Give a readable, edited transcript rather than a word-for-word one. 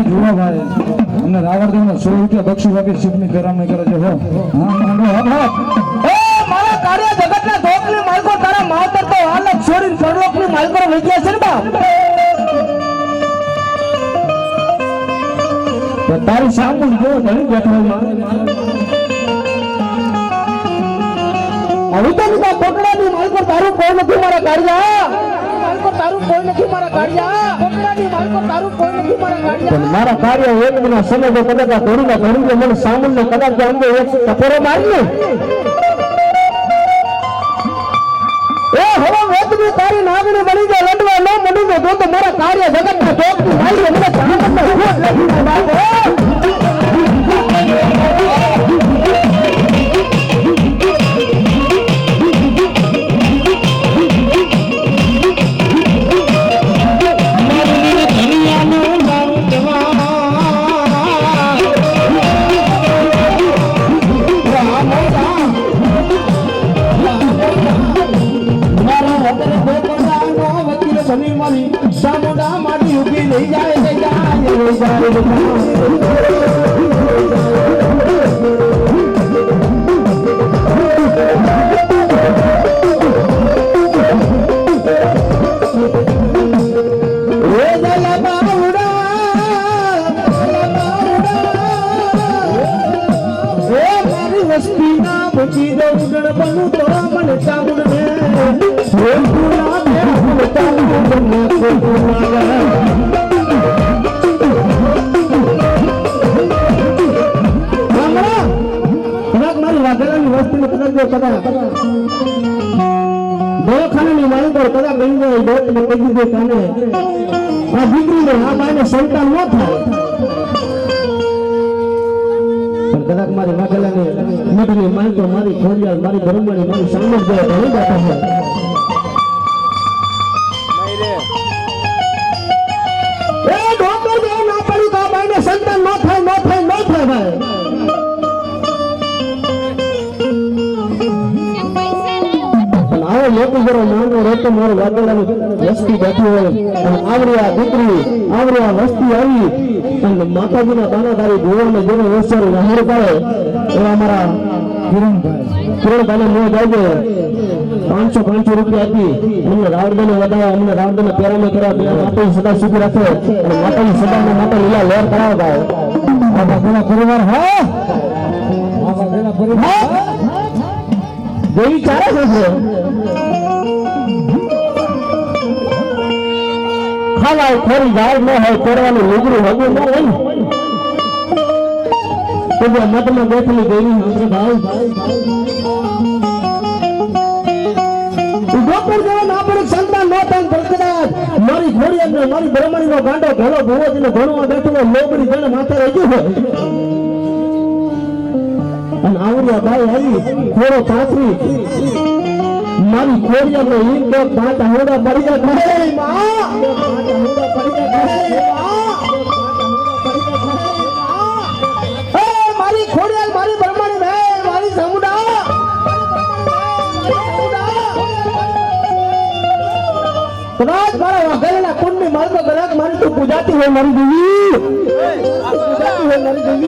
જુઓ ભાઈ અમને રાવણદેવને 100 રૂપિયા બક્ષિસ આપી શિવની કરામણી કરે છે હો મારા કાર્ય જગતના ધોકની માલકો તારા માવતર તો હાલત છોડીને પરલોકની માલકો લઈ ગયા છે ને બાપ તારી સાંભળ જો ધણી બેઠો હવે તો નીકા કોટડાની માલકો તારું કોઈ નથી મારા કાર્ય માલકો તારું કોઈ નથી મારા કાર્ય કોટડાની માલકો તારું કોઈ નથી મારા કાર્ય મારા કાર્ય એક દિના સમય જો કદાચ ધોડીને મને સાંભળને કદાચ અંગે એક ટપોરો મારી એ હવે વેતની તારી નાગણી બની જાય લડવા ન મળી જાય તો મારા કાર્ય જગતના ધોકની મારી મને સાંભળને હોત લાગી બાબો સામુડા માટી ઉભી લઈ જાય લઈ જાય વસ્તી ના મૂકી દઉં ગણ બનું તો મને ચામુડ ને મારી વાઘેલાની વસ્તીને કદાચ દવાખાનાની મારી પર કદાચ બની જાય ડોક્ટરને કહી દીધું કાને આ દીકરીને આ બાઈને સંતાન ન થાય કદાચ મારી વાઘેલાની મોટી મારી પર મારી ખોડિયાલ મારી ભરમાણી મારી સામજ જાય ઘણી બેઠા છે સંતાન ન થાય ભાઈ આવો મોટું જરો નાનો રહેતો મારો વાગેલાની વસ્તી બેઠી હોય અને આવડી આ દીકરી આવડી આ વસ્તી આવી અને માતાજીના દાનાદારી ભુવનને જેને ઓસર વહાર કરે એવા અમારા કિરણભાઈને મોં જાયજો 500 રૂપિયા આપી અમને રાવણદેવને વધારે અમને રાવણદેવને પેરામણી કરવા માતાજી સદા સુખી રાખે અને માતાજી સદા માતા લીલા લહેર કરાવે ભાઈ આ બાપુના પરિવાર હા આ બાપુના પરિવાર દેવી ચારે છે ખાવાય ખોરી જાય ન હોય કરવાનું લુગડું હગું ન હોય તો મતમાં બેઠેલી દેવી આપણે ભાઈ સંતાન ન થાય કદાચ મારી ઘોડી મારી બ્રહ્મણીનો ગાંડો ઘેલો ભુવોજીને ભણવા બેઠો લોબડી જણે માથે રહી હોય અને આવડિયા ભાઈ આવી ખોડો પાથરી મારી ખોડિયાનો ઈન તો 5 હોડા પડી જાય મારી ખોડિયાલ મારી બ્રહ્મણી ભાઈ મારી સમુડા કદાચ મારા વાઘેલાના કુંડની માર્ગ ગ્રાહક મારી તું પૂજાતી હોય મારી દેવી